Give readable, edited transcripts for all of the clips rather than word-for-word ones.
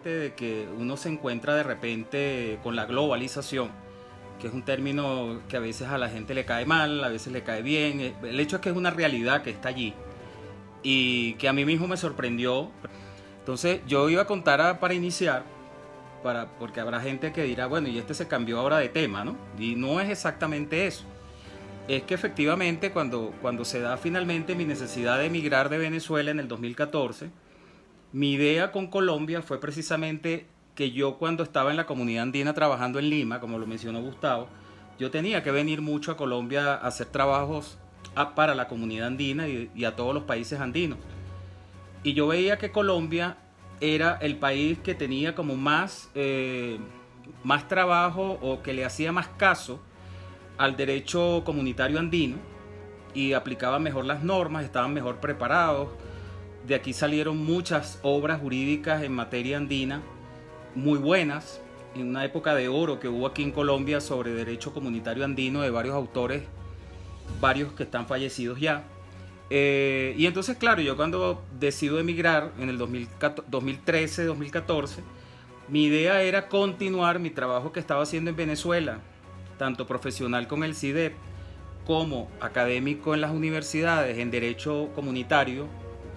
De que uno se encuentra de repente con la globalización, que es un término que a veces a la gente le cae mal, a veces le cae bien. El hecho es que es una realidad que está allí y que a mí mismo me sorprendió. Entonces yo iba a contar para iniciar, porque habrá gente que dirá, bueno, y este se cambió ahora de tema, ¿no? Y no es exactamente eso. Es que efectivamente cuando se da finalmente mi necesidad de emigrar de Venezuela en el 2014, mi idea con Colombia fue precisamente que yo, cuando estaba en la comunidad andina trabajando en Lima, como lo mencionó Gustavo, yo tenía que venir mucho a Colombia a hacer trabajos para la comunidad andina y a todos los países andinos. Y yo veía que Colombia era el país que tenía como más trabajo, o que le hacía más caso al derecho comunitario andino y aplicaba mejor las normas, estaban mejor preparados. De aquí salieron muchas obras jurídicas en materia andina muy buenas, en una época de oro que hubo aquí en Colombia sobre derecho comunitario andino, de varios autores, varios que están fallecidos ya. Y entonces, claro, yo cuando decido emigrar en el 2013-2014, mi idea era continuar mi trabajo que estaba haciendo en Venezuela, tanto profesional con el CIDEP como académico en las universidades en derecho comunitario,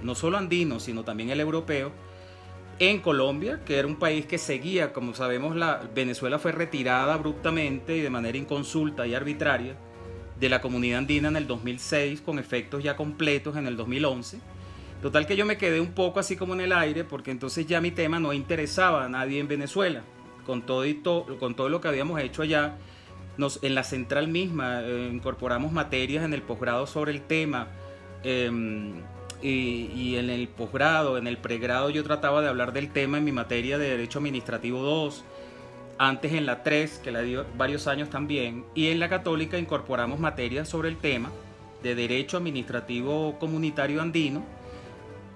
no solo andino, sino también el europeo, en Colombia, que era un país que seguía, como sabemos, Venezuela fue retirada abruptamente y de manera inconsulta y arbitraria de la comunidad andina en el 2006, con efectos ya completos en el 2011. Total que yo me quedé un poco así como en el aire, porque entonces ya mi tema no interesaba a nadie en Venezuela. Con todo lo que habíamos hecho allá, en la central misma incorporamos materias en el posgrado sobre el tema. Y en el posgrado, en el pregrado, yo trataba de hablar del tema en mi materia de Derecho Administrativo 2, antes en la 3, que la di varios años también, y en la Católica incorporamos materias sobre el tema de Derecho Administrativo Comunitario Andino,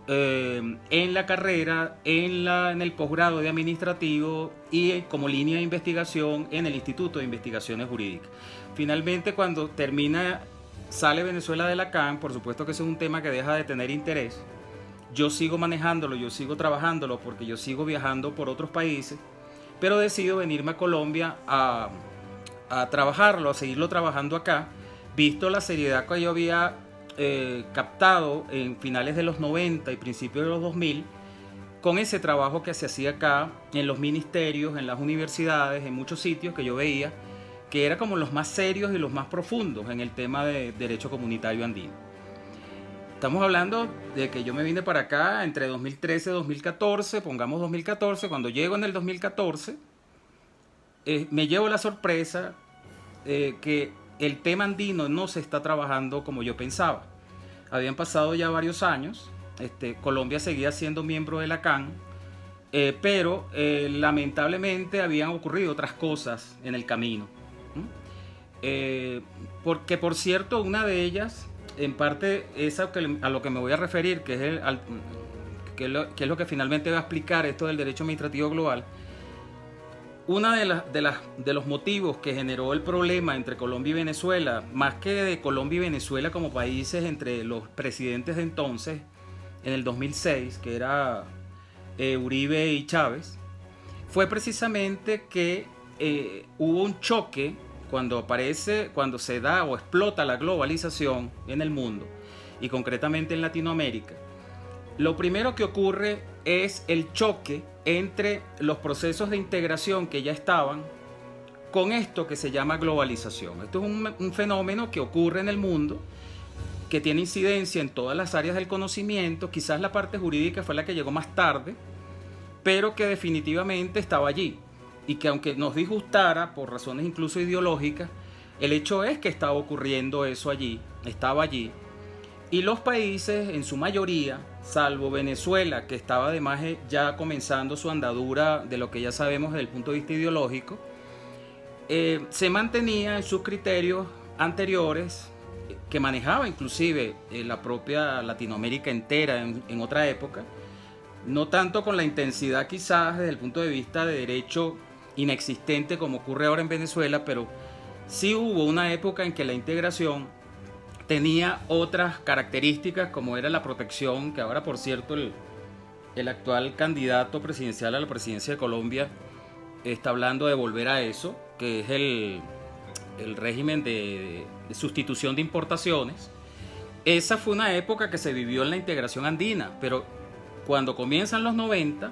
en la carrera, en el posgrado de Administrativo y como línea de investigación en el Instituto de Investigaciones Jurídicas. Finalmente, cuando sale Venezuela de la CAN, por supuesto que ese es un tema que deja de tener interés. Yo sigo manejándolo, yo sigo trabajándolo, porque yo sigo viajando por otros países, pero decido venirme a Colombia a trabajarlo, a seguirlo trabajando acá, visto la seriedad que yo había captado en finales de los 90 y principios de los 2000, con ese trabajo que se hacía acá en los ministerios, en las universidades, en muchos sitios que yo veía que era como los más serios y los más profundos en el tema de derecho comunitario andino. Estamos hablando de que yo me vine para acá entre 2013 y 2014, pongamos 2014. Cuando llego en el 2014, me llevo la sorpresa que el tema andino no se está trabajando como yo pensaba. Habían pasado ya varios años, Colombia seguía siendo miembro de la CAN, pero lamentablemente habían ocurrido otras cosas en el camino. Porque, por cierto, una de ellas, en parte esa a lo que me voy a referir, que es lo que finalmente va a explicar esto del derecho administrativo global. Una de los motivos que generó el problema entre Colombia y Venezuela, más que de Colombia y Venezuela como países, entre los presidentes de entonces, en el 2006, que era Uribe y Chávez, fue precisamente que hubo un choque cuando se da o explota la globalización en el mundo, y concretamente en Latinoamérica. Lo primero que ocurre es el choque entre los procesos de integración que ya estaban con esto que se llama globalización. Esto es un fenómeno que ocurre en el mundo, que tiene incidencia en todas las áreas del conocimiento. Quizás la parte jurídica fue la que llegó más tarde, pero que definitivamente estaba allí. Y que, aunque nos disgustara por razones incluso ideológicas, el hecho es que estaba ocurriendo eso allí, estaba allí. Y los países, en su mayoría, salvo Venezuela, que estaba además ya comenzando su andadura de lo que ya sabemos desde el punto de vista ideológico, se mantenía en sus criterios anteriores, que manejaba inclusive la propia Latinoamérica entera en otra época, no tanto con la intensidad quizás desde el punto de vista de derecho inexistente como ocurre ahora en Venezuela, pero sí hubo una época en que la integración tenía otras características, como era la protección, que ahora, por cierto, el actual candidato presidencial a la presidencia de Colombia está hablando de volver a eso, que es el régimen de sustitución de importaciones. Esa fue una época que se vivió en la integración andina, pero cuando comienzan los 90,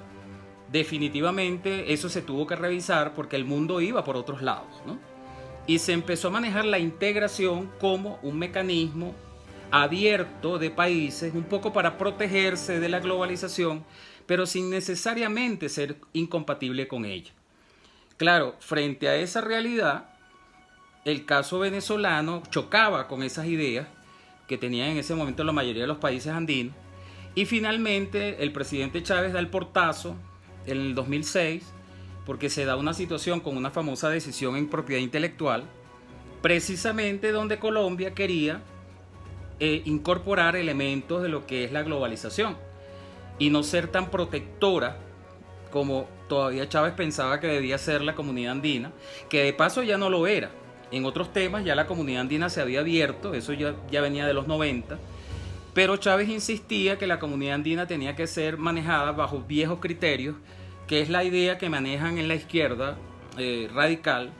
definitivamente eso se tuvo que revisar porque el mundo iba por otros lados, ¿no? Y se empezó a manejar la integración como un mecanismo abierto de países, un poco para protegerse de la globalización, pero sin necesariamente ser incompatible con ella. Claro, frente a esa realidad, el caso venezolano chocaba con esas ideas que tenían en ese momento la mayoría de los países andinos, y finalmente el presidente Chávez da el portazo en el 2006 porque se da una situación con una famosa decisión en propiedad intelectual, precisamente donde Colombia quería incorporar elementos de lo que es la globalización y no ser tan protectora como todavía Chávez pensaba que debía ser la comunidad andina, que de paso ya no lo era. En otros temas ya la comunidad andina se había abierto, eso ya venía de los 90, pero Chávez insistía que la comunidad andina tenía que ser manejada bajo viejos criterios, que es la idea que manejan en la izquierda radical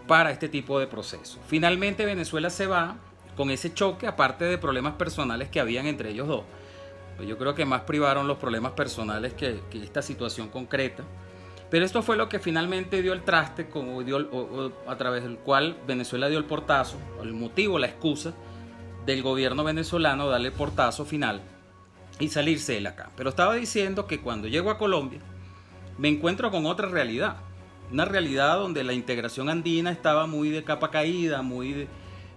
para este tipo de procesos. Finalmente Venezuela se va con ese choque, aparte de problemas personales que habían entre ellos dos. Pues yo creo que más privaron los problemas personales que esta situación concreta. Pero esto fue lo que finalmente dio el traste, como a través del cual Venezuela dio el portazo, el motivo, la excusa del gobierno venezolano darle el portazo final y salirse de la CAM. Pero estaba diciendo que cuando llego a Colombia me encuentro con otra realidad, una realidad donde la integración andina estaba muy de capa caída, muy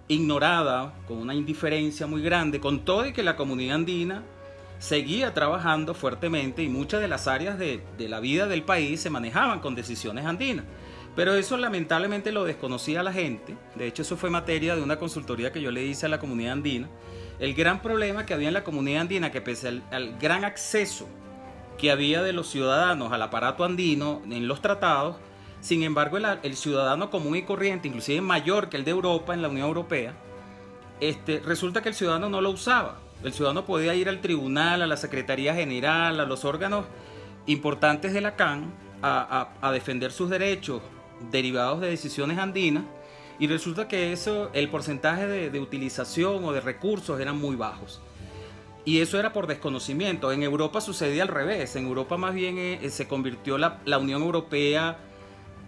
ignorada, con una indiferencia muy grande, con todo y que la comunidad andina seguía trabajando fuertemente y muchas de las áreas de la vida del país se manejaban con decisiones andinas. Pero eso lamentablemente lo desconocía la gente. De hecho, eso fue materia de una consultoría que yo le hice a la comunidad andina. El gran problema que había en la comunidad andina, que pese al gran acceso que había de los ciudadanos al aparato andino en los tratados, sin embargo el ciudadano común y corriente, inclusive mayor que el de Europa, en la Unión Europea, resulta que el ciudadano no lo usaba. El ciudadano podía ir al tribunal, a la Secretaría General, a los órganos importantes de la CAN a defender sus derechos derivados de decisiones andinas, y resulta que el porcentaje de utilización o de recursos eran muy bajos. Y eso era por desconocimiento. En Europa sucedía al revés. En Europa más bien se convirtió la Unión Europea,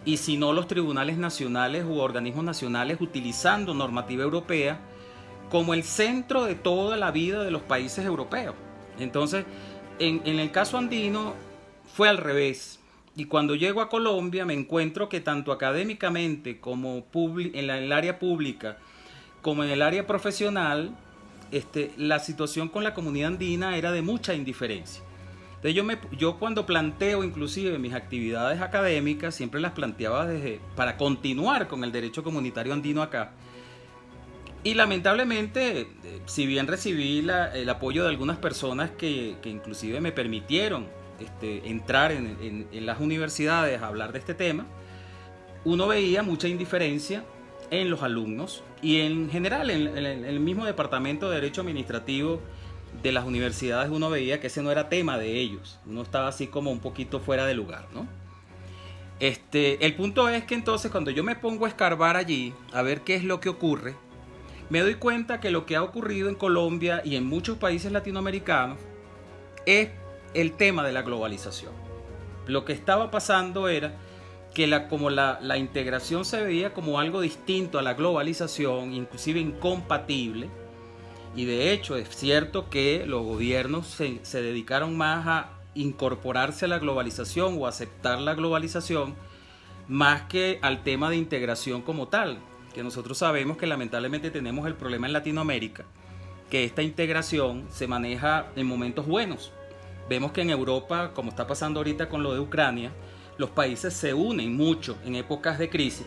y si no los tribunales nacionales u organismos nacionales utilizando normativa europea, como el centro de toda la vida de los países europeos. Entonces, en el caso andino fue al revés. Y cuando llego a Colombia me encuentro que tanto académicamente como en el área pública como en el área profesional, la situación con la comunidad andina era de mucha indiferencia. Entonces yo cuando planteo inclusive mis actividades académicas, siempre las planteaba para continuar con el derecho comunitario andino acá. Y lamentablemente, si bien recibí el apoyo de algunas personas que inclusive me permitieron entrar en las universidades a hablar de este tema, uno veía mucha indiferencia en los alumnos y en general en el mismo departamento de Derecho Administrativo de las universidades. Uno veía que ese no era tema de ellos, uno estaba así como un poquito fuera de lugar, ¿no? El punto es que entonces cuando yo me pongo a escarbar allí a ver qué es lo que ocurre, me doy cuenta que lo que ha ocurrido en Colombia y en muchos países latinoamericanos es el tema de la globalización. Lo que estaba pasando era que la integración se veía como algo distinto a la globalización, inclusive incompatible, y de hecho es cierto que los gobiernos se dedicaron más a incorporarse a la globalización o aceptar la globalización más que al tema de integración como tal, que nosotros sabemos que lamentablemente tenemos el problema en Latinoamérica, que esta integración se maneja en momentos buenos. Vemos que en Europa, como está pasando ahorita con lo de Ucrania, los países se unen mucho en épocas de crisis.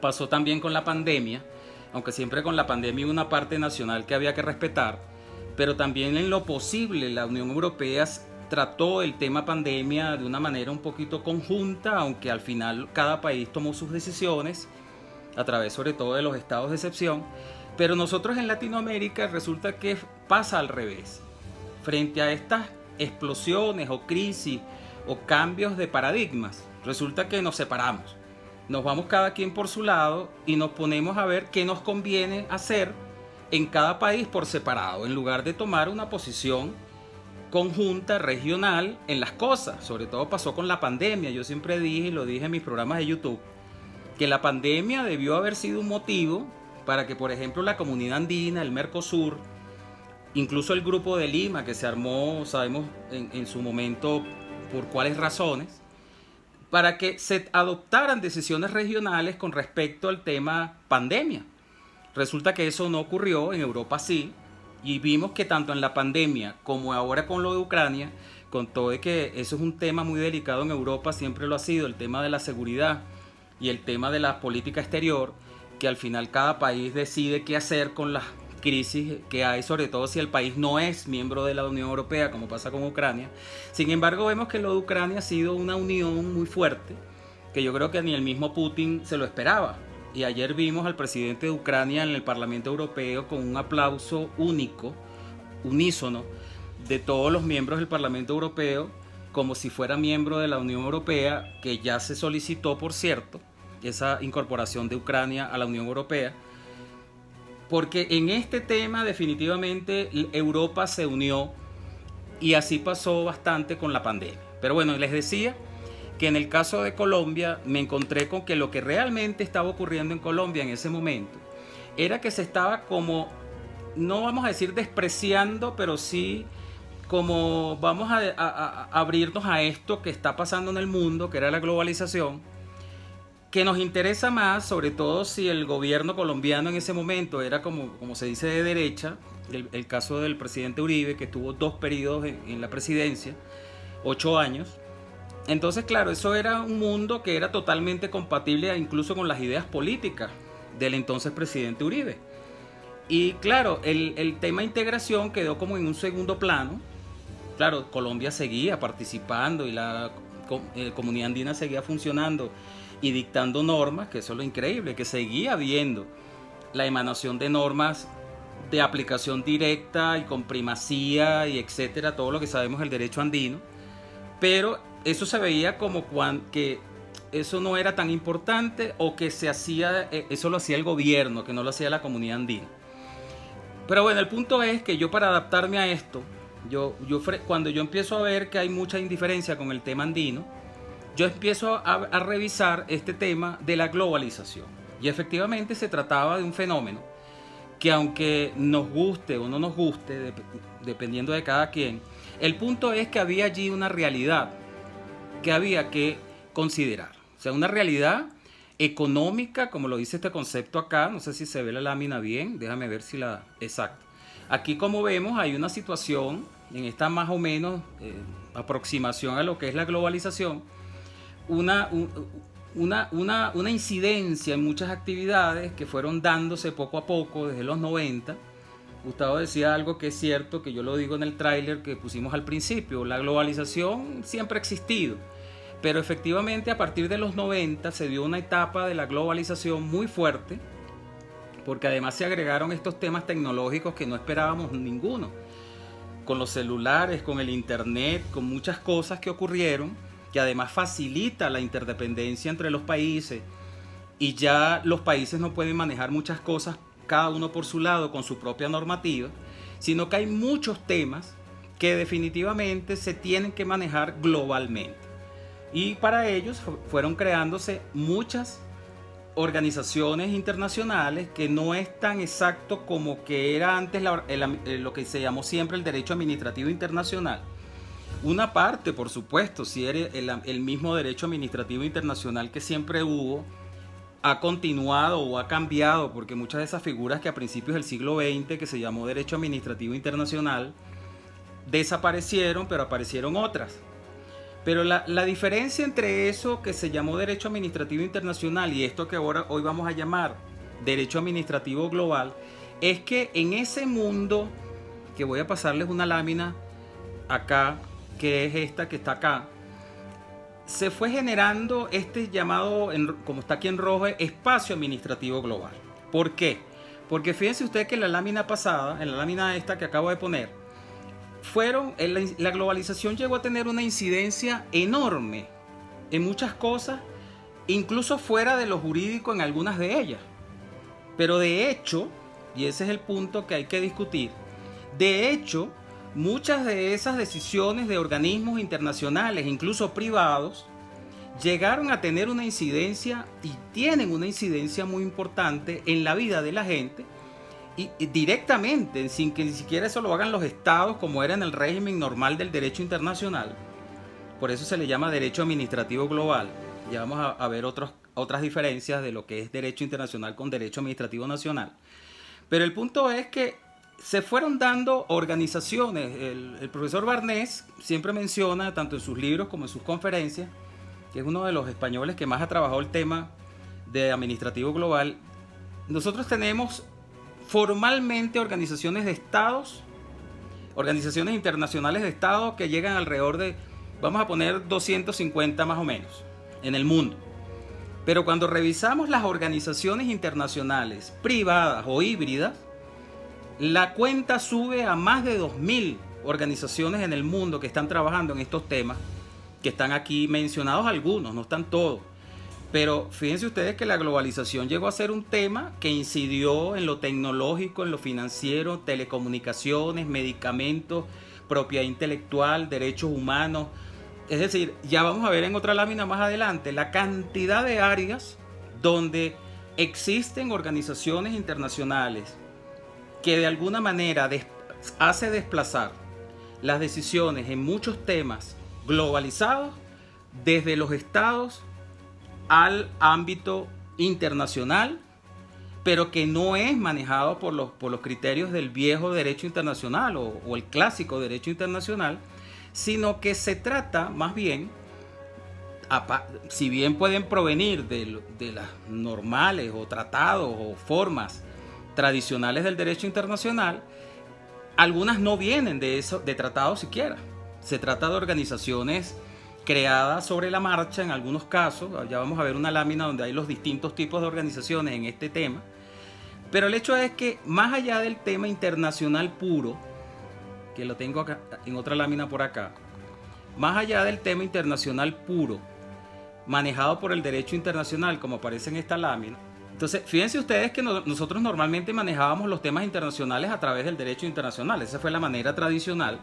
Pasó también con la pandemia, aunque siempre con la pandemia hubo una parte nacional que había que respetar, pero también en lo posible la Unión Europea trató el tema pandemia de una manera un poquito conjunta, aunque al final cada país tomó sus decisiones a través sobre todo de los estados de excepción. Pero nosotros en Latinoamérica resulta que pasa al revés. Frente a estas explosiones o crisis o cambios de paradigmas, resulta que nos separamos. Nos vamos cada quien por su lado y nos ponemos a ver qué nos conviene hacer en cada país por separado, en lugar de tomar una posición conjunta, regional en las cosas. Sobre todo pasó con la pandemia. Yo siempre dije, y lo dije en mis programas de YouTube, que la pandemia debió haber sido un motivo para que, por ejemplo, la comunidad andina, el Mercosur, incluso el grupo de Lima, que se armó, sabemos en su momento por cuáles razones, para que se adoptaran decisiones regionales con respecto al tema pandemia. Resulta que eso no ocurrió, en Europa sí, y vimos que tanto en la pandemia como ahora con lo de Ucrania, con todo de que eso es un tema muy delicado en Europa, siempre lo ha sido, el tema de la seguridad y el tema de la política exterior, que al final cada país decide qué hacer con las crisis que hay, sobre todo si el país no es miembro de la Unión Europea, como pasa con Ucrania. Sin embargo, vemos que lo de Ucrania ha sido una unión muy fuerte, que yo creo que ni el mismo Putin se lo esperaba. Y ayer vimos al presidente de Ucrania en el Parlamento Europeo con un aplauso único, unísono, de todos los miembros del Parlamento Europeo, como si fuera miembro de la Unión Europea, que ya se solicitó, por cierto, esa incorporación de Ucrania a la Unión Europea. Porque en este tema definitivamente Europa se unió y así pasó bastante con la pandemia. Pero bueno, les decía que en el caso de Colombia me encontré con que lo que realmente estaba ocurriendo en Colombia en ese momento era que se estaba como, no vamos a decir despreciando, pero sí como vamos a abrirnos a esto que está pasando en el mundo, que era la globalización, que nos interesa más, sobre todo si el gobierno colombiano en ese momento era como se dice de derecha, el caso del presidente Uribe, que tuvo 2 periodos en la presidencia, 8 años. Entonces, claro, eso era un mundo que era totalmente compatible incluso con las ideas políticas del entonces presidente Uribe. Y claro, el tema integración quedó como en un segundo plano. Claro, Colombia seguía participando y la comunidad andina seguía funcionando y dictando normas, que eso es lo increíble, que seguía habiendo la emanación de normas de aplicación directa y con primacía y etcétera, todo lo que sabemos del derecho andino, pero eso se veía como que eso no era tan importante o que se hacía, eso lo hacía el gobierno, que no lo hacía la comunidad andina. Pero bueno, el punto es que yo, para adaptarme a esto, cuando yo empiezo a ver que hay mucha indiferencia con el tema andino, yo empiezo a revisar este tema de la globalización. Y efectivamente se trataba de un fenómeno que, aunque nos guste o no nos guste, dependiendo de cada quien, el punto es que había allí una realidad que había que considerar. O sea, una realidad económica, como lo dice este concepto acá. No sé si se ve la lámina bien, déjame ver si la... Exacto. Aquí, como vemos, hay una situación, en esta más o menos aproximación a lo que es la globalización, una incidencia en muchas actividades que fueron dándose poco a poco desde los 90. Gustavo decía algo que es cierto, que yo lo digo en el tráiler que pusimos al principio: la globalización siempre ha existido, pero efectivamente a partir de los 90 se dio una etapa de la globalización muy fuerte, porque además se agregaron estos temas tecnológicos que no esperábamos ninguno, con los celulares, con el internet, con muchas cosas que ocurrieron, que además facilita la interdependencia entre los países, y ya los países no pueden manejar muchas cosas cada uno por su lado con su propia normativa, sino que hay muchos temas que definitivamente se tienen que manejar globalmente. Y para ellos fueron creándose muchas organizaciones internacionales, que no es tan exacto como que era antes lo que se llamó siempre el derecho administrativo internacional. Una parte, por supuesto, si era el mismo derecho administrativo internacional que siempre hubo, ha continuado o ha cambiado, porque muchas de esas figuras que a principios del siglo XX, que se llamó derecho administrativo internacional, desaparecieron, pero aparecieron otras. Pero la diferencia entre eso que se llamó derecho administrativo internacional y esto que hoy vamos a llamar derecho administrativo global, es que en ese mundo, que voy a pasarles una lámina acá, que es esta que está acá, se fue generando este llamado, como está aquí en rojo, espacio administrativo global. ¿Por qué? Porque fíjense ustedes que en la lámina pasada, en la lámina esta que acabo de poner, la globalización llegó a tener una incidencia enorme en muchas cosas, incluso fuera de lo jurídico en algunas de ellas. Pero de hecho, y ese es el punto que hay que discutir, de hecho, muchas de esas decisiones de organismos internacionales, incluso privados, llegaron a tener una incidencia y tienen una incidencia muy importante en la vida de la gente y directamente, sin que ni siquiera eso lo hagan los estados como era en el régimen normal del derecho internacional. Por eso se le llama derecho administrativo global. Ya vamos a ver otras diferencias de lo que es derecho internacional con derecho administrativo nacional. Pero el punto es que se fueron dando organizaciones. El profesor Barnés siempre menciona, tanto en sus libros como en sus conferencias, que es uno de los españoles que más ha trabajado el tema de administrativo global. Nosotros tenemos formalmente organizaciones de estados, organizaciones internacionales de estados que llegan alrededor de, vamos a poner 250 más o menos, en el mundo. Pero cuando revisamos las organizaciones internacionales privadas o híbridas, la cuenta sube a más de 2000 organizaciones en el mundo que están trabajando en estos temas, que están aquí mencionados algunos, no están todos. Pero fíjense ustedes que la globalización llegó a ser un tema que incidió en lo tecnológico, en lo financiero, telecomunicaciones, medicamentos, propiedad intelectual, derechos humanos. Es decir, ya vamos a ver en otra lámina más adelante la cantidad de áreas donde existen organizaciones internacionales que de alguna manera hace desplazar las decisiones en muchos temas globalizados desde los estados al ámbito internacional, pero que no es manejado por los criterios del viejo derecho internacional o el clásico derecho internacional, sino que se trata más bien, si bien pueden provenir de las normales o tratados o formas tradicionales del derecho internacional, algunas no vienen de tratados siquiera. Se trata de organizaciones creadas sobre la marcha en algunos casos. Ya vamos a ver una lámina donde hay los distintos tipos de organizaciones en este tema. Pero el hecho es que más allá del tema internacional puro, que lo tengo acá, en otra lámina por acá, más allá del tema internacional puro, manejado por el derecho internacional, como aparece en esta lámina. Entonces, fíjense ustedes que nosotros normalmente manejábamos los temas internacionales a través del derecho internacional. Esa fue la manera tradicional.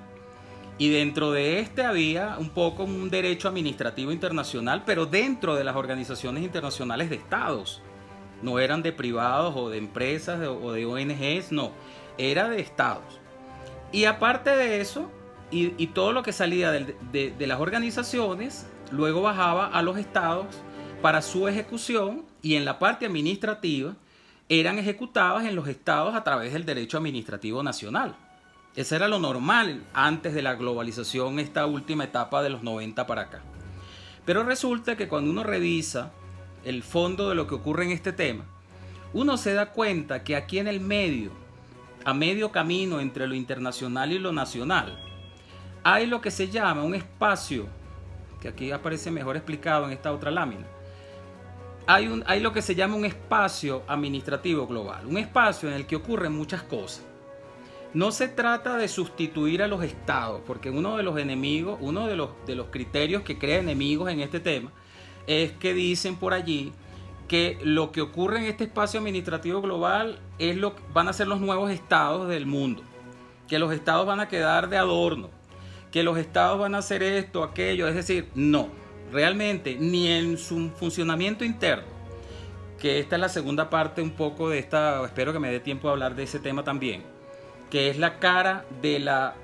Y dentro de este había un poco un derecho administrativo internacional, pero dentro de las organizaciones internacionales de estados. No eran de privados o de empresas o de ONGs, no. Era de estados. Y aparte de eso, y todo lo que salía de las organizaciones, luego bajaba a los estados para su ejecución, y en la parte administrativa eran ejecutadas en los estados a través del derecho administrativo nacional. Eso era lo normal antes de la globalización, esta última etapa de los 90 para acá. Pero resulta que cuando uno revisa el fondo de lo que ocurre en este tema, uno se da cuenta que aquí en el medio, a medio camino entre lo internacional y lo nacional, hay lo que se llama un espacio, que aquí aparece mejor explicado en esta otra lámina. Hay lo que se llama un espacio administrativo global, un espacio en el que ocurren muchas cosas. No se trata de sustituir a los estados, porque uno de los enemigos, uno de los criterios que crea enemigos en este tema, es que dicen por allí que lo que ocurre en este espacio administrativo global van a ser los nuevos estados del mundo, que los estados van a quedar de adorno, que los estados van a hacer esto, aquello. Es decir, no, realmente ni en su funcionamiento interno, que esta es la segunda parte un poco de esta, espero que me dé tiempo de hablar de ese tema también, que es la cara de la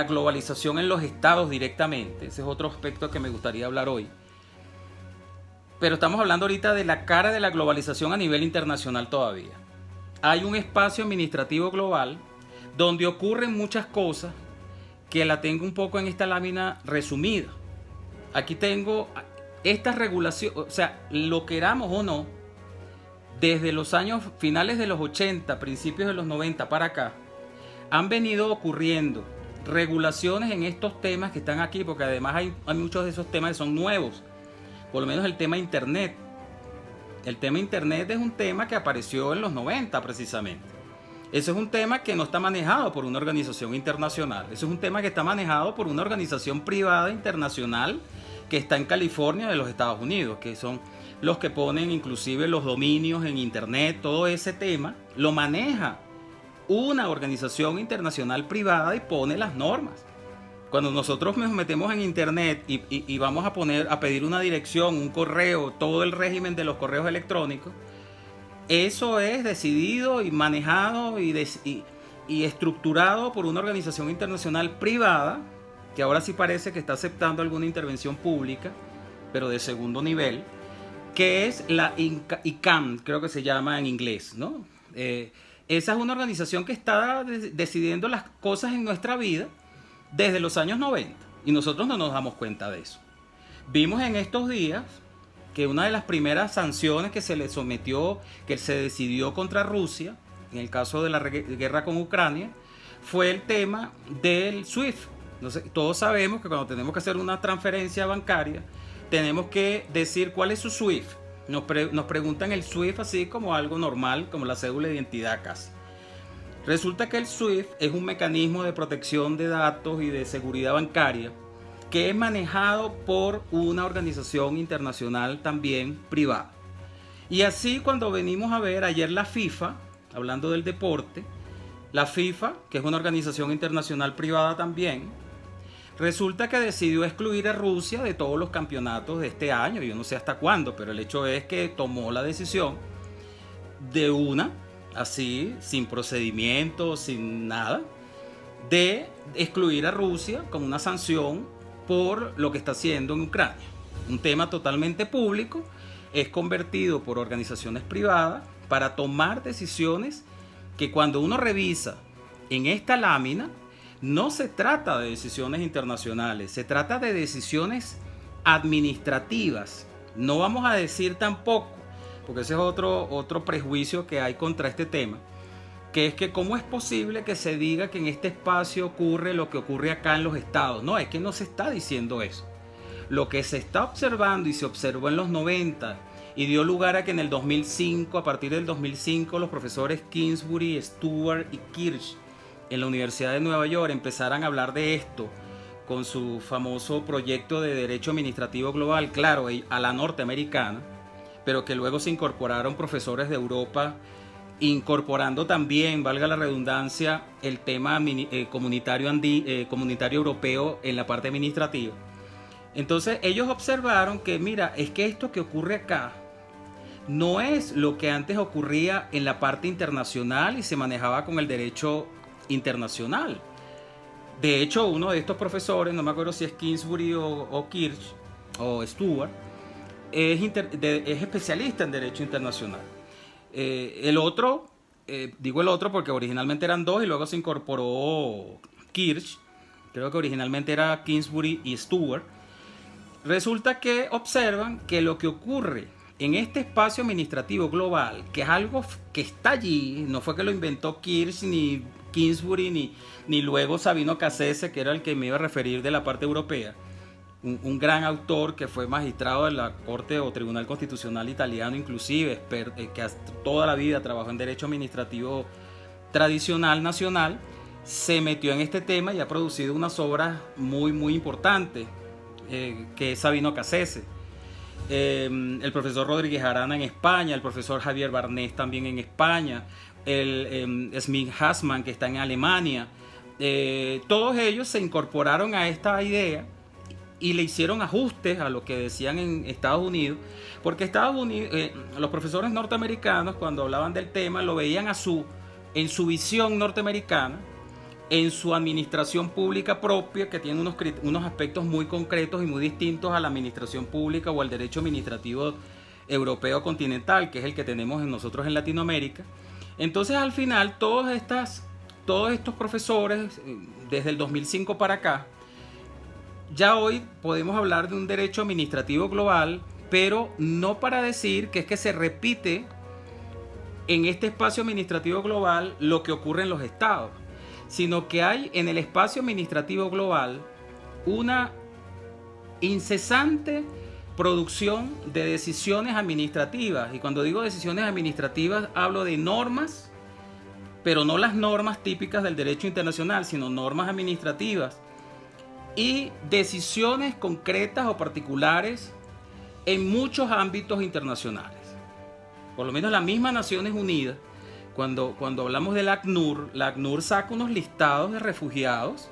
globalización en los estados directamente. Ese es otro aspecto que me gustaría hablar hoy. Pero estamos hablando ahorita de la cara de la globalización a nivel internacional todavía. Hay un espacio administrativo global donde ocurren muchas cosas que la tengo un poco en esta lámina resumida. Aquí tengo esta regulación, o sea, lo queramos o no, desde los años finales de los 80, principios de los 90 para acá, han venido ocurriendo regulaciones en estos temas que están aquí, porque además hay muchos de esos temas que son nuevos. Por lo menos el tema Internet. El tema Internet es un tema que apareció en los 90 precisamente. Eso es un tema que no está manejado por una organización internacional. Eso es un tema que está manejado por una organización privada internacional que está en California de los Estados Unidos, que son los que ponen inclusive los dominios en internet. Todo ese tema lo maneja una organización internacional privada y pone las normas. Cuando nosotros nos metemos en internet y vamos a pedir una dirección, un correo, todo el régimen de los correos electrónicos, eso es decidido y manejado y estructurado por una organización internacional privada, que ahora sí parece que está aceptando alguna intervención pública, pero de segundo nivel, que es la ICANN, creo que se llama en inglés, ¿no? Esa es una organización que está decidiendo las cosas en nuestra vida desde los años 90, y nosotros no nos damos cuenta de eso. Vimos en estos días que una de las primeras sanciones que se le sometió, que se decidió contra Rusia, en el caso de la guerra con Ucrania, fue el tema del SWIFT. Entonces, todos sabemos que cuando tenemos que hacer una transferencia bancaria, tenemos que decir cuál es su SWIFT. Nos preguntan el SWIFT así como algo normal, como la cédula de identidad casi. Resulta que el SWIFT es un mecanismo de protección de datos y de seguridad bancaria que es manejado por una organización internacional también privada. Y así, cuando venimos a ver ayer la FIFA, hablando del deporte, la FIFA, que es una organización internacional privada también, resulta que decidió excluir a Rusia de todos los campeonatos de este año. Yo no sé hasta cuándo, pero el hecho es que tomó la decisión de así, sin procedimiento, sin nada, de excluir a Rusia con una sanción por lo que está haciendo en Ucrania. Un tema totalmente público, es convertido por organizaciones privadas para tomar decisiones que, cuando uno revisa en esta lámina, no se trata de decisiones internacionales, se trata de decisiones administrativas. No vamos a decir tampoco, porque ese es otro prejuicio que hay contra este tema, que es que cómo es posible que se diga que en este espacio ocurre lo que ocurre acá en los estados. No, es que no se está diciendo eso. Lo que se está observando y se observó en los 90 y dio lugar a que en el 2005, a partir del 2005, los profesores Kingsbury, Stewart y Kirsch en la Universidad de Nueva York empezaran a hablar de esto con su famoso proyecto de Derecho Administrativo Global, claro, a la norteamericana, pero que luego se incorporaron profesores de Europa, incorporando también, valga la redundancia, el tema comunitario europeo en la parte administrativa. Entonces ellos observaron que, mira, es que esto que ocurre acá no es lo que antes ocurría en la parte internacional y se manejaba con el derecho internacional. De hecho, uno de estos profesores, no me acuerdo si es Kingsbury o Kirsch o Stewart, es especialista en derecho internacional. El otro, digo el otro porque originalmente eran dos y luego se incorporó Kirsch, creo que originalmente era Kingsbury y Stewart. Resulta que observan que lo que ocurre en este espacio administrativo global, que es algo que está allí, no fue que lo inventó Kirsch ni Kingsbury ni luego Sabino Cassese, que era el que me iba a referir de la parte europea, un gran autor que fue magistrado de la Corte o Tribunal Constitucional italiano, inclusive, que toda la vida trabajó en derecho administrativo tradicional nacional, se metió en este tema y ha producido unas obras muy, muy importantes, que es Sabino Cassese. El profesor Rodríguez Arana en España, el profesor Javier Barnés también en España, el Smith Hassmann, que está en Alemania. Todos ellos se incorporaron a esta idea y le hicieron ajustes a lo que decían en Estados Unidos, porque Estados Unidos, los profesores norteamericanos, cuando hablaban del tema, lo veían en su visión norteamericana, en su administración pública propia, que tiene unos aspectos muy concretos y muy distintos a la administración pública o al derecho administrativo europeo continental, que es el que tenemos nosotros en Latinoamérica. Entonces, al final, todos estos profesores, desde el 2005 para acá, ya hoy podemos hablar de un derecho administrativo global, pero no para decir que es que se repite en este espacio administrativo global lo que ocurre en los estados, sino que hay en el espacio administrativo global una incesante producción de decisiones administrativas. Y cuando digo decisiones administrativas, hablo de normas pero no las normas típicas del derecho internacional, sino normas administrativas y decisiones concretas o particulares en muchos ámbitos internacionales. Por lo menos las mismas Naciones Unidas, cuando hablamos del ACNUR, la ACNUR saca unos listados de refugiados,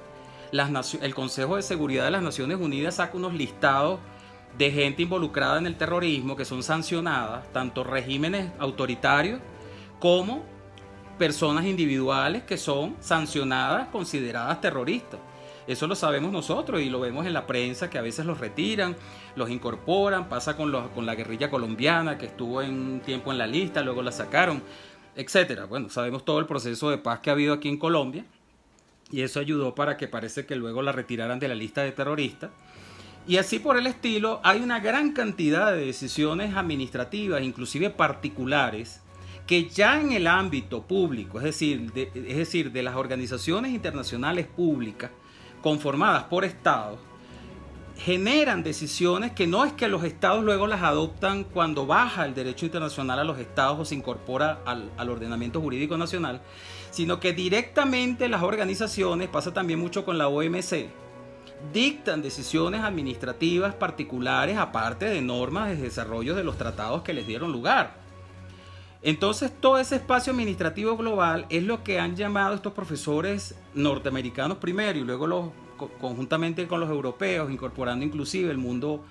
el Consejo de Seguridad de las Naciones Unidas saca unos listados de gente involucrada en el terrorismo que son sancionadas, tanto regímenes autoritarios como personas individuales que son sancionadas, consideradas terroristas. Eso lo sabemos nosotros y lo vemos en la prensa, que a veces los retiran, los incorporan. Pasa con la guerrilla colombiana, que estuvo en un tiempo en la lista, luego la sacaron, etcétera. Bueno, sabemos todo el proceso de paz que ha habido aquí en Colombia, y eso ayudó para que parece que luego la retiraran de la lista de terroristas. Y así por el estilo, hay una gran cantidad de decisiones administrativas, inclusive particulares, que ya en el ámbito público, es decir, de las organizaciones internacionales públicas conformadas por estados, generan decisiones que no es que los estados luego las adoptan cuando baja el derecho internacional a los estados o se incorpora al ordenamiento jurídico nacional, sino que directamente las organizaciones, pasa también mucho con la OMC, dictan decisiones administrativas particulares aparte de normas de desarrollo de los tratados que les dieron lugar. Entonces todo ese espacio administrativo global es lo que han llamado estos profesores norteamericanos primero y luego conjuntamente con los europeos, incorporando inclusive el mundo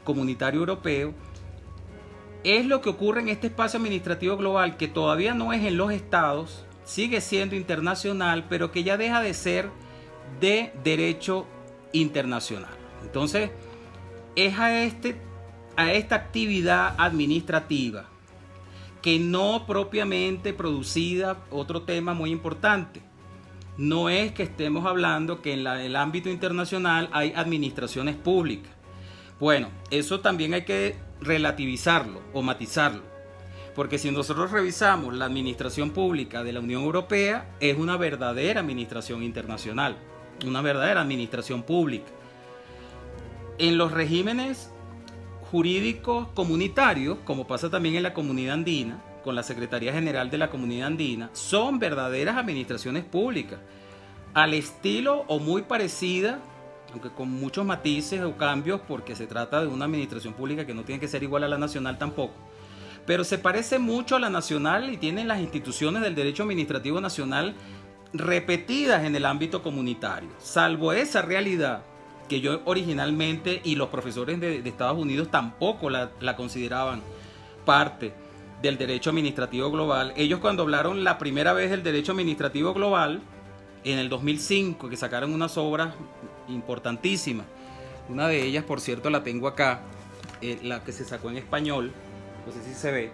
comunitario europeo, es lo que ocurre en este espacio administrativo global, que todavía no es en los estados, sigue siendo internacional, pero que ya deja de ser de derecho internacional. Entonces es a esta actividad administrativa, que no propiamente producida, otro tema muy importante, no es que estemos hablando que en el ámbito internacional hay administraciones públicas. Bueno, eso también hay que relativizarlo o matizarlo, porque si nosotros revisamos la administración pública de la Unión Europea, es una verdadera administración internacional, una verdadera administración pública. En los regímenes jurídicos comunitarios, como pasa también en la Comunidad Andina, con la Secretaría General de la Comunidad Andina, son verdaderas administraciones públicas, al estilo o muy parecida, aunque con muchos matices o cambios, porque se trata de una administración pública que no tiene que ser igual a la nacional tampoco, pero se parece mucho a la nacional y tienen las instituciones del derecho administrativo nacional repetidas en el ámbito comunitario, salvo esa realidad que yo originalmente y los profesores de Estados Unidos tampoco la consideraban parte del derecho administrativo global. Ellos, cuando hablaron la primera vez del derecho administrativo global en el 2005, que sacaron unas obras importantísimas, una de ellas, por cierto, la tengo acá, la que se sacó en español, no sé si se ve,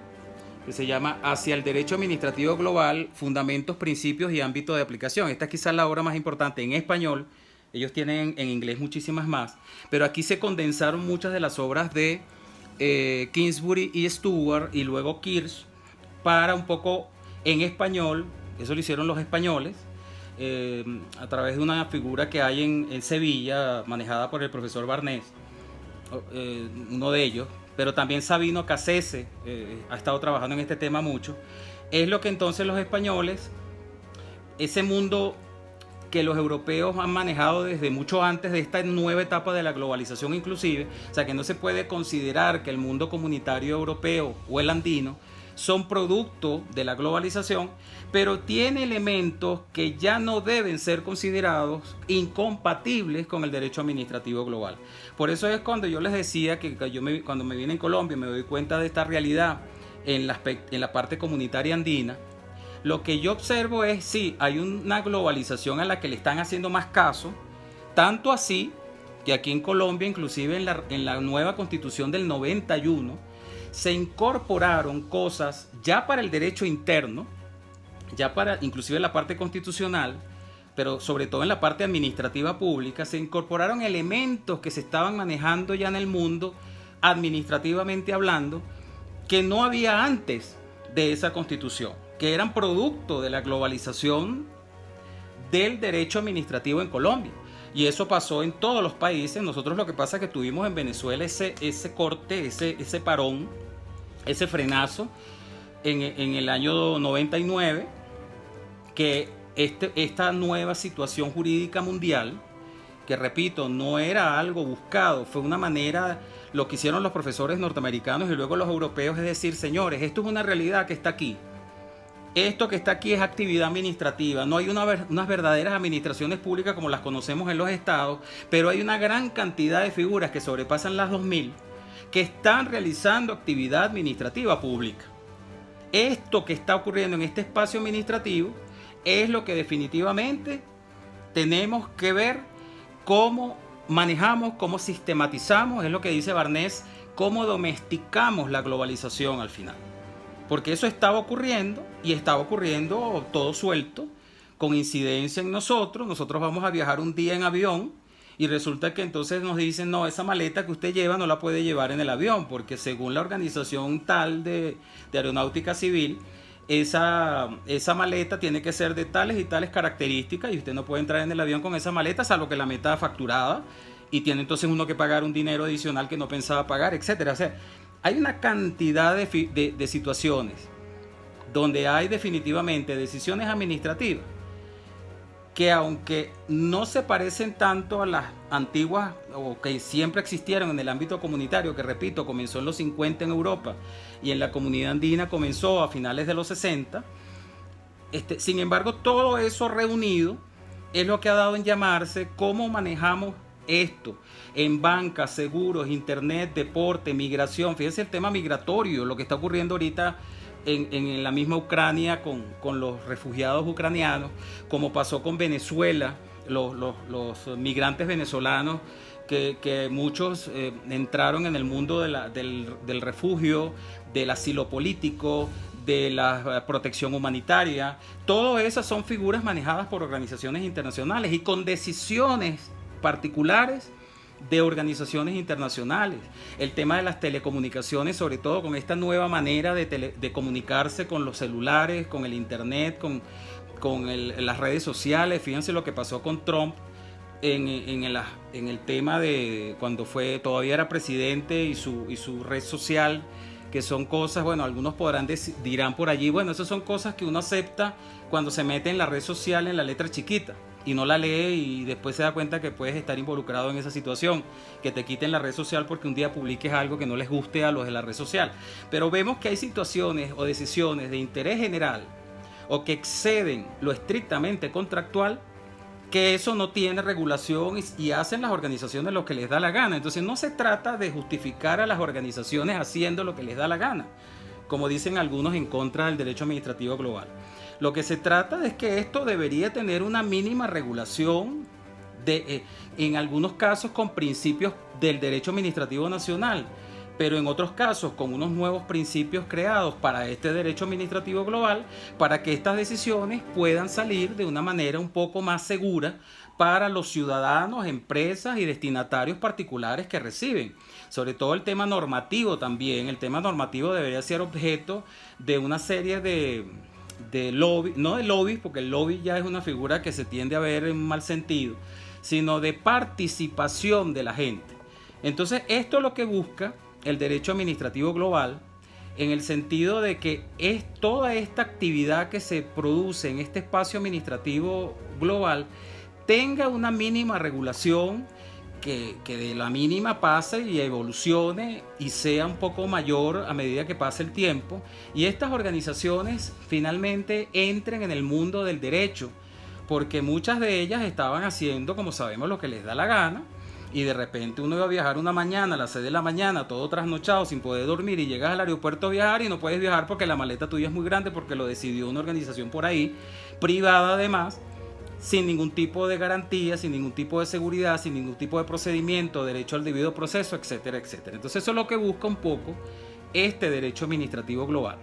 que se llama Hacia el Derecho Administrativo Global, Fundamentos, Principios y Ámbito de Aplicación. Esta es quizás la obra más importante en español. Ellos tienen en inglés muchísimas más, pero aquí se condensaron muchas de las obras de Kingsbury y Stewart y luego Kirsch para un poco en español. Eso lo hicieron los españoles a través de una figura que hay en Sevilla, manejada por el profesor Barnés, uno de ellos, pero también Sabino Cassese ha estado trabajando en este tema mucho. Es lo que entonces los españoles, ese mundo que los europeos han manejado desde mucho antes de esta nueva etapa de la globalización inclusive, o sea que no se puede considerar que el mundo comunitario europeo o el andino son producto de la globalización, pero tiene elementos que ya no deben ser considerados incompatibles con el derecho administrativo global. Por eso es cuando yo les decía que cuando me vine en Colombia me doy cuenta de esta realidad en la parte comunitaria andina. Lo que yo observo es, sí, hay una globalización a la que le están haciendo más caso, tanto así que aquí en Colombia, inclusive en la nueva constitución del 91, se incorporaron cosas ya para el derecho interno, ya para inclusive la parte constitucional, pero sobre todo en la parte administrativa pública, se incorporaron elementos que se estaban manejando ya en el mundo, administrativamente hablando, que no había antes de esa constitución, que eran producto de la globalización del derecho administrativo en Colombia. Y eso pasó en todos los países. Nosotros lo que pasa es que tuvimos en Venezuela ese corte, ese parón, ese frenazo en el año 99, que esta nueva situación jurídica mundial, que repito, no era algo buscado, fue una manera, lo que hicieron los profesores norteamericanos y luego los europeos, es decir, señores, esto es una realidad que está aquí. Esto que está aquí es actividad administrativa, no hay unas verdaderas administraciones públicas como las conocemos en los estados, pero hay una gran cantidad de figuras que sobrepasan las 2000 que están realizando actividad administrativa pública. Esto que está ocurriendo en este espacio administrativo es lo que definitivamente tenemos que ver cómo manejamos, cómo sistematizamos, es lo que dice Barnés, cómo domesticamos la globalización al final. Porque eso estaba ocurriendo y estaba ocurriendo todo suelto, con incidencia en nosotros. Nosotros vamos a viajar un día en avión y resulta que entonces nos dicen, no, esa maleta que usted lleva no la puede llevar en el avión, porque según la organización tal de aeronáutica civil, esa maleta tiene que ser de tales y tales características y usted no puede entrar en el avión con esa maleta, salvo que la meta facturada, y tiene entonces uno que pagar un dinero adicional que no pensaba pagar, etcétera. O sea, hay una cantidad de situaciones donde hay definitivamente decisiones administrativas que, aunque no se parecen tanto a las antiguas o que siempre existieron en el ámbito comunitario, que repito, comenzó en los 50 en Europa y en la comunidad andina comenzó a finales de los 60, sin embargo, todo eso reunido es lo que ha dado en llamarse cómo manejamos esto en banca, seguros, internet, deporte, migración. Fíjense el tema migratorio, lo que está ocurriendo ahorita en la misma Ucrania con los refugiados ucranianos, como pasó con Venezuela, los migrantes venezolanos que muchos entraron en el mundo del refugio, del asilo político, de la protección humanitaria. Todas esas son figuras manejadas por organizaciones internacionales y con decisiones particulares de organizaciones internacionales. El tema de las telecomunicaciones, sobre todo con esta nueva manera de comunicarse con los celulares, con el internet, con las redes sociales. Fíjense lo que pasó con Trump en el tema de cuando todavía era presidente y su red social, que son cosas, bueno, algunos dirán por allí, bueno, esas son cosas que uno acepta cuando se mete en la red social en la letra chiquita y no la lee y después se da cuenta que puedes estar involucrado en esa situación, que te quiten la red social porque un día publiques algo que no les guste a los de la red social. Pero vemos que hay situaciones o decisiones de interés general o que exceden lo estrictamente contractual, que eso no tiene regulación y hacen las organizaciones lo que les da la gana. Entonces no se trata de justificar a las organizaciones haciendo lo que les da la gana, como dicen algunos en contra del derecho administrativo global. Lo que se trata es que esto debería tener una mínima regulación, en algunos casos con principios del derecho administrativo nacional, pero en otros casos con unos nuevos principios creados para este derecho administrativo global, para que estas decisiones puedan salir de una manera un poco más segura para los ciudadanos, empresas y destinatarios particulares que reciben. Sobre todo el tema normativo también. El tema normativo debería ser objeto de una serie de lobby, no de lobbies, porque el lobby ya es una figura que se tiende a ver en un mal sentido, sino de participación de la gente. Entonces esto es lo que busca el derecho administrativo global, en el sentido de que es toda esta actividad que se produce en este espacio administrativo global tenga una mínima regulación, que de la mínima pase y evolucione y sea un poco mayor a medida que pase el tiempo, y estas organizaciones finalmente entren en el mundo del derecho, porque muchas de ellas estaban haciendo, como sabemos, lo que les da la gana, y de repente uno iba a viajar una mañana a las 6 de la mañana, todo trasnochado, sin poder dormir, y llegas al aeropuerto a viajar y no puedes viajar porque la maleta tuya es muy grande, porque lo decidió una organización por ahí, privada además, sin ningún tipo de garantía, sin ningún tipo de seguridad, sin ningún tipo de procedimiento, derecho al debido proceso, etcétera, etcétera. Entonces eso es lo que busca un poco este derecho administrativo global.